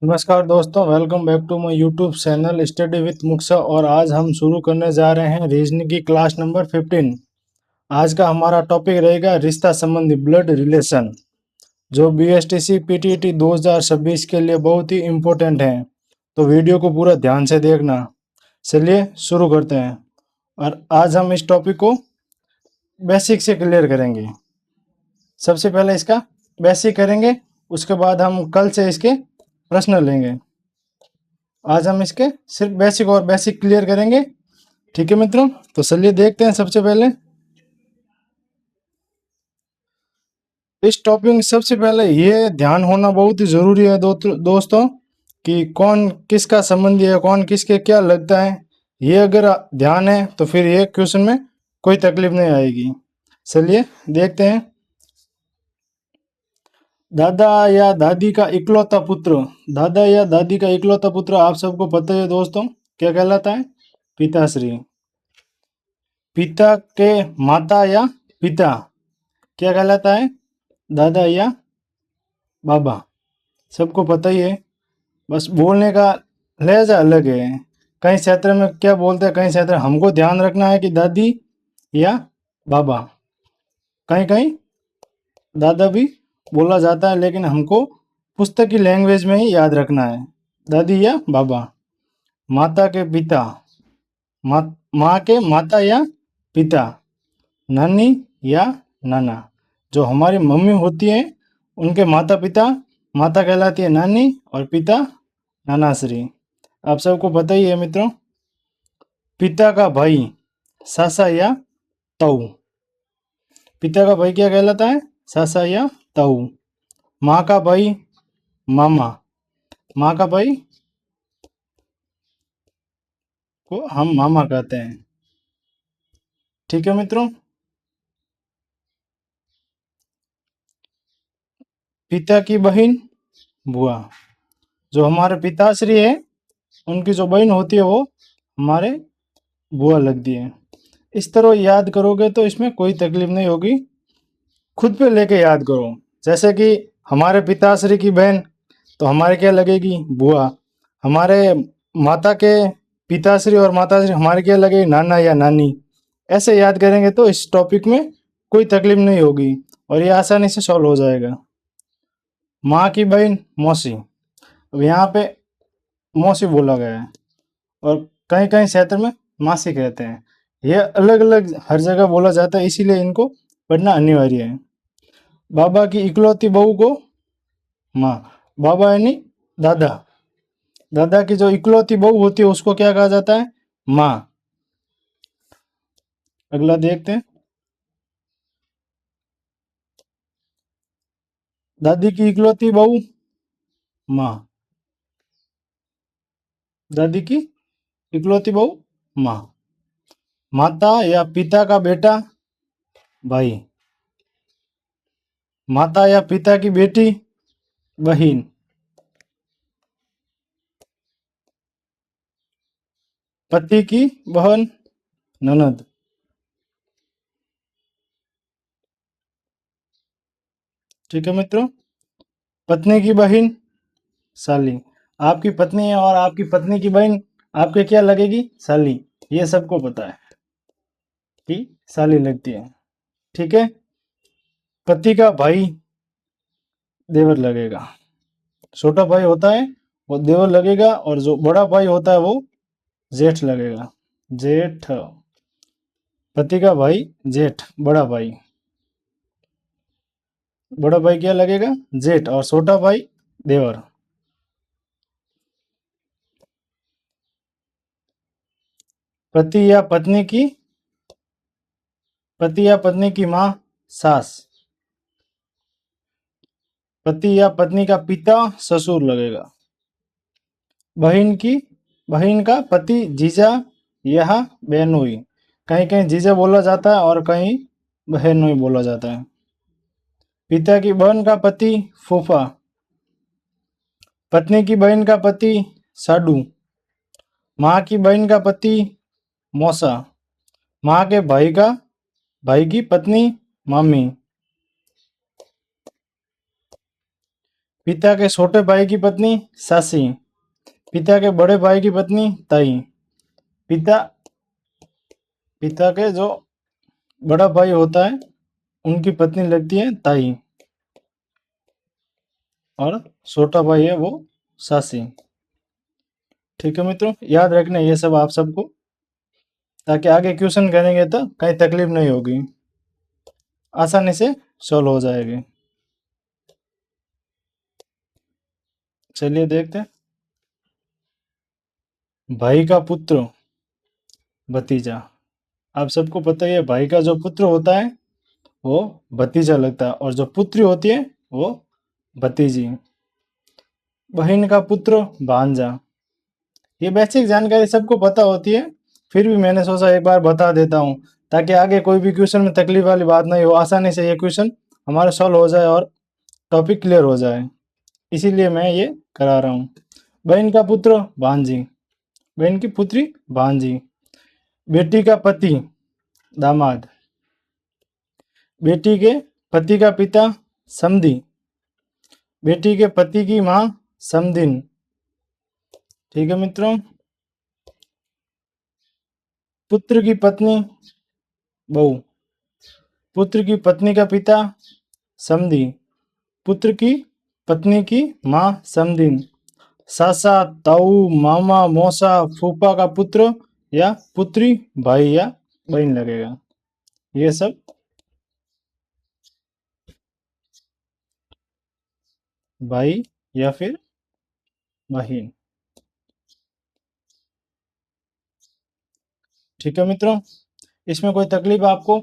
नमस्कार दोस्तों, welcome back to my YouTube channel study with Muksa. और आज हम शुरू करने जा रहे हैं रीजनिंग की क्लास नंबर 15। आज का हमारा टॉपिक रहेगा रिश्ता संबंधी, ब्लड रिलेशन, जो बीएसटीसी पीटीईटी 2026 के लिए बहुत ही इम्पोर्टेंट है। तो वीडियो को पूरा ध्यान से देखना। चलिए शुरू करते हैं। और आज हम इस टॉपिक को बेसिक से क्लियर करेंगे। सबसे पहले इसका बेसिक करेंगे, उसके बाद हम कल से इसके प्रश्न लेंगे। आज हम इसके सिर्फ बेसिक और बेसिक क्लियर करेंगे। ठीक है मित्रों, तो चलिए देखते हैं। सबसे पहले इस टॉपिक में सबसे पहले ये ध्यान होना बहुत ही जरूरी है दोस्तों कि कौन किसका संबंधी है, कौन किसके क्या लगता है। ये अगर ध्यान है तो फिर ये क्वेश्चन में कोई तकलीफ नहीं आएगी। चलिए देखते हैं। दादा या दादी का इकलौता पुत्र, दादा या दादी का इकलौता पुत्र आप सबको पता है दोस्तों, क्या कहलाता है? पिताश्री। पिता के माता या पिता क्या कहलाता है? दादा या बाबा। सबको पता ही है, बस बोलने का लहजा अलग है। कई क्षेत्र में क्या बोलते हैं, कई क्षेत्र हमको ध्यान रखना है कि दादी या बाबा। कहीं कहीं दादा भी बोला जाता है, लेकिन हमको पुस्तक की लैंग्वेज में ही याद रखना है, दादी या बाबा। माता के पिता, माँ के माता या पिता, नानी या नाना। जो हमारी मम्मी होती है उनके माता पिता, माता कहलाती है नानी और पिता नानाश्री। आप सबको पता ही है मित्रों। पिता का भाई सासा या ताऊ, पिता का भाई क्या कहलाता है? सासा या ताऊ। माँ का भाई मामा, माँ का भाई को हम मामा कहते हैं। ठीक है मित्रों। पिता की बहन बुआ, जो हमारे पिताश्री है उनकी जो बहन होती है वो हमारे बुआ लगती है। इस तरह याद करोगे तो इसमें कोई तकलीफ नहीं होगी। खुद पे लेके याद करो। जैसे कि हमारे पिताश्री की बहन तो हमारे क्या लगेगी? बुआ। हमारे माता के पिताश्री और माताश्री हमारे क्या लगेगी? नाना या नानी। ऐसे याद करेंगे तो इस टॉपिक में कोई तकलीफ नहीं होगी और ये आसानी से सॉल्व हो जाएगा। माँ की बहन मौसी, अब यहाँ पे मौसी बोला गया है और कहीं कहीं क्षेत्र में मासी कहते हैं। ये अलग अलग हर जगह बोला जाता है, इसीलिए इनको पढ़ना अनिवार्य है। बाबा की इकलौती बहू को माँ, बाबा यानी दादा, दादा की जो इकलौती बहू होती है उसको क्या कहा जाता है? माँ। अगला देखते हैं। दादी की इकलौती बहू माँ, दादी की इकलौती बहू माँ। माता या पिता का बेटा भाई, माता या पिता की बेटी बहन। पति की बहन ननद। ठीक है मित्रों। पत्नी की बहन साली। आपकी पत्नी है और आपकी पत्नी की बहन आपके क्या लगेगी? साली। ये सबको पता है कि साली लगती है। ठीक है। पति का भाई देवर लगेगा। छोटा भाई होता है वो देवर लगेगा और जो बड़ा भाई होता है वो जेठ लगेगा। जेठ। पति का भाई जेठ, बड़ा भाई। बड़ा भाई क्या लगेगा? जेठ और छोटा भाई देवर। पति या पत्नी की, पति या पत्नी की माँ सास। पति या पत्नी का पिता ससुर लगेगा। बहन की, बहन का पति जीजा यह बहनोई। कहीं कहीं जीजा बोला जाता है और कहीं बहनोई बोला जाता है। पिता की बहन का पति फूफा। पत्नी की बहन का पति साडू। माँ की बहन का पति मौसा। माँ के भाई का, भाई की पत्नी मामी। पिता के छोटे भाई की पत्नी सासी, पिता के बड़े भाई की पत्नी ताई, पिता पिता के जो बड़ा भाई होता है उनकी पत्नी लगती है ताई, और छोटा भाई है वो सासी। ठीक है मित्रों, याद रखना ये सब आप सबको, ताकि आगे क्वेश्चन करेंगे तो कहीं तकलीफ नहीं होगी, आसानी से सॉल्व हो जाएगी। चलिए देखते हैं। भाई का पुत्र भतीजा, आप सबको पता ही है भाई का जो पुत्र होता है वो भतीजा लगता है, और जो पुत्री होती है वो भतीजी। बहन का पुत्र भांजा, ये बेसिक जानकारी सबको पता होती है, फिर भी मैंने सोचा एक बार बता देता हूँ, ताकि आगे कोई भी क्वेश्चन में तकलीफ वाली बात नहीं हो, आसानी से ये क्वेश्चन हमारा सॉल्व हो जाए और टॉपिक क्लियर हो जाए, इसीलिए मैं ये करा रहा हूँ। बहन का पुत्र भांजी, बहन की पुत्री भांजी। बेटी का पति दामाद, बेटी के पति का पिता समधी, बेटी के पति की माँ समधिन। ठीक है मित्रों। पुत्र की पत्नी बहू, पुत्र की पत्नी का पिता समधी, पुत्र की पत्नी की माँ समधिन। सासा, ताऊ, मामा, मौसा, फूफा का पुत्र या पुत्री भाई या बहन लगेगा। ये सब भाई या फिर बहन। ठीक है मित्रों, इसमें कोई तकलीफ आपको?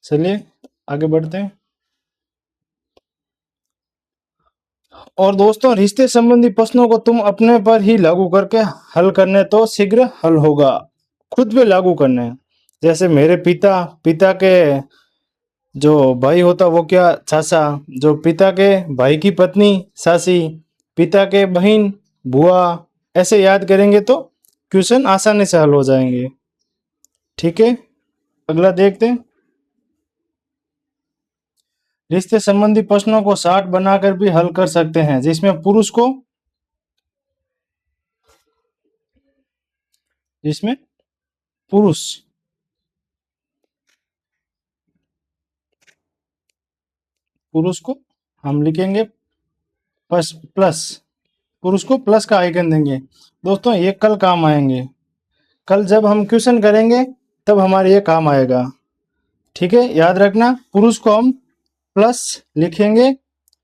चलिए आगे बढ़ते हैं। और दोस्तों, रिश्ते संबंधी प्रश्नों को तुम अपने पर ही लागू करके हल करने तो शीघ्र हल होगा। खुद पे लागू करने, जैसे मेरे पिता, पिता के जो भाई होता वो क्या चाचा, जो पिता के भाई की पत्नी सासी, पिता के बहन बुआ, ऐसे याद करेंगे तो क्वेश्चन आसानी से हल हो जाएंगे। ठीक है, अगला देखते हैं। रिश्ते संबंधी प्रश्नों को शार्ट बनाकर भी हल कर सकते हैं, जिसमें जिसमें पुरुष पुरुष को हम लिखेंगे प्लस प्लस, पुरुष को प्लस का आइकन देंगे। दोस्तों ये कल काम आएंगे, कल जब हम क्वेश्चन करेंगे तब हमारे ये काम आएगा। ठीक है, याद रखना, पुरुष को हम प्लस लिखेंगे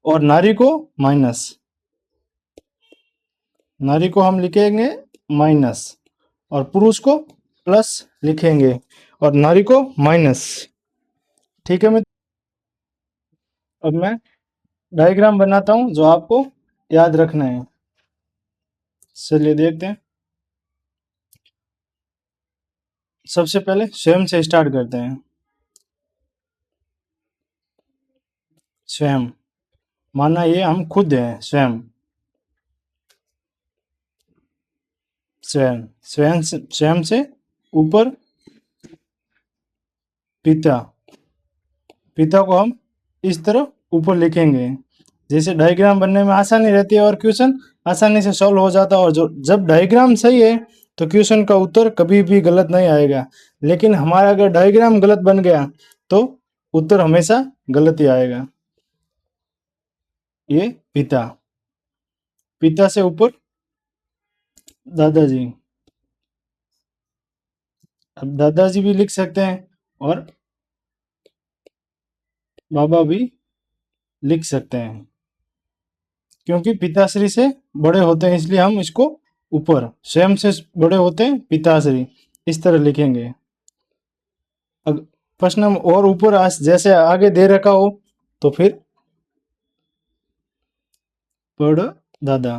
और नारी को माइनस, नारी को हम लिखेंगे माइनस और पुरुष को प्लस लिखेंगे और नारी को माइनस। ठीक है मित्र, अब मैं डायग्राम बनाता हूं जो आपको याद रखना है। चलिए देखते हैं। सबसे पहले स्वयं से स्टार्ट करते हैं। स्वयं, माना ये हम खुद हैं, स्वयं, स्वयं, स्वयं से ऊपर पिता, पिता को हम इस तरह ऊपर लिखेंगे, जैसे डायग्राम बनने में आसानी रहती है और क्वेश्चन आसानी से सॉल्व हो जाता है। और जो जब डायग्राम सही है तो क्वेश्चन का उत्तर कभी भी गलत नहीं आएगा, लेकिन हमारा अगर डायग्राम गलत बन गया तो उत्तर हमेशा गलत ही आएगा। ये पिता, पिता से ऊपर दादाजी, अब दादाजी भी लिख सकते हैं और बाबा भी लिख सकते हैं, क्योंकि पिताश्री से बड़े होते हैं इसलिए हम इसको ऊपर, स्वयं से बड़े होते हैं पिताश्री, इस तरह लिखेंगे। प्रश्न और ऊपर जैसे आगे दे रखा हो तो फिर पड़ दादा,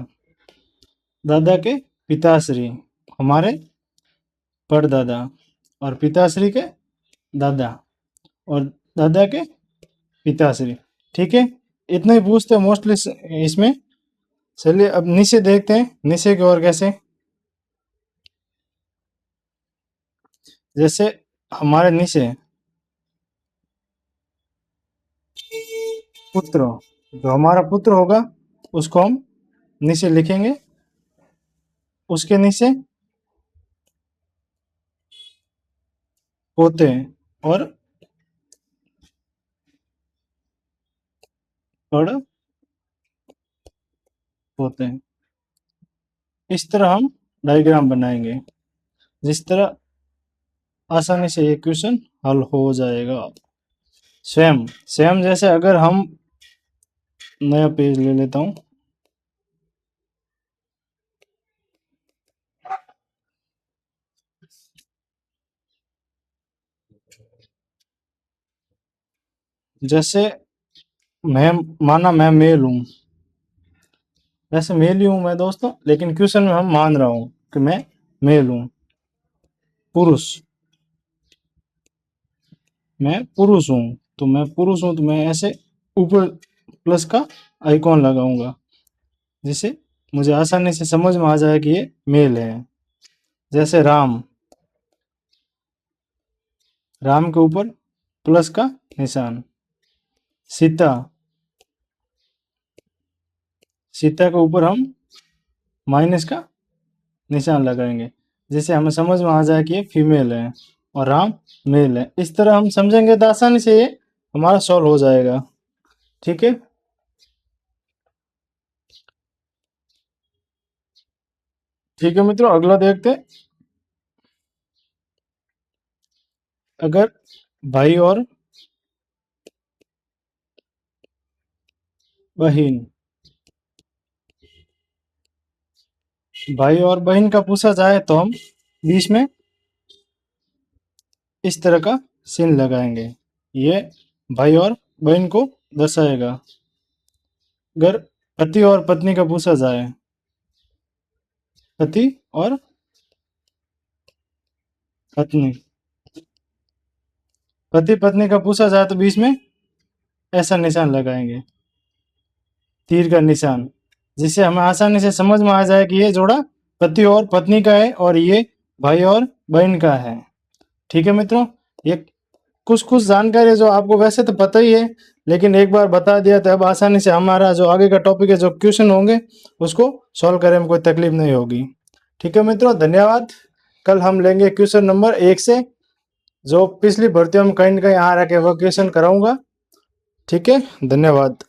दादा के पिताश्री हमारे परदादा, और पिताश्री के दादा, और दादा के पिताश्री। ठीक है, इतना ही पूछते हैं मोस्टली इसमें। चलिए अब नीचे देखते हैं, नीचे की ओर कैसे। जैसे हमारे नीचे पुत्र, जो हमारा पुत्र होगा उसको हम नीचे लिखेंगे, उसके नीचे पोते और पड़ पोते। इस तरह हम डायग्राम बनाएंगे, जिस तरह आसानी से ये क्वेश्चन हल हो जाएगा। सेम सेम जैसे अगर हम नया पेज ले लेता हूं, जैसे मैं माना मैं मेल हूं, वैसे मेल ही हूं मैं दोस्तों, लेकिन क्वेश्चन में हम मान रहा हूं कि मैं मेल हूं, पुरुष, मैं पुरुष हूं। तो मैं पुरुष हूं तो मैं ऐसे ऊपर प्लस का आइकॉन लगाऊंगा, जिससे मुझे आसानी से समझ में आ जाए कि ये मेल है। जैसे राम, राम के ऊपर प्लस का निशान। सीता, सीता के ऊपर हम माइनस का निशान लगाएंगे, जिससे हमें समझ में आ जाए कि ये फीमेल है और राम मेल है। इस तरह हम समझेंगे तो आसानी से ये हमारा सॉल्व हो जाएगा। ठीक है, ठीक है मित्रों, अगला देखते हैं। अगर भाई और बहन, भाई और बहन का पूछा जाए तो हम बीच में इस तरह का चिन्ह लगाएंगे, ये भाई और बहन को दर्शाएगा। अगर पति और पत्नी का पूछा जाए, पति और पत्नी, पति पत्नी का पूछा जाए तो बीच में ऐसा निशान लगाएंगे, तीर का निशान, जिससे हमें आसानी से समझ में आ जाए कि ये जोड़ा पति और पत्नी का है और ये भाई और बहन का है। ठीक है मित्रों, ये कुछ कुछ जानकारी जो आपको वैसे तो पता ही है, लेकिन एक बार बता दिया तो अब आसानी से हमारा जो आगे का टॉपिक है, जो क्वेश्चन होंगे उसको सॉल्व करने में कोई तकलीफ नहीं होगी। ठीक है मित्रों, धन्यवाद। कल हम लेंगे क्वेश्चन नंबर 1 से, जो पिछली भर्तियों में कहीं ना कहीं आ रहा है, वो क्वेश्चन कराऊंगा। ठीक है, धन्यवाद।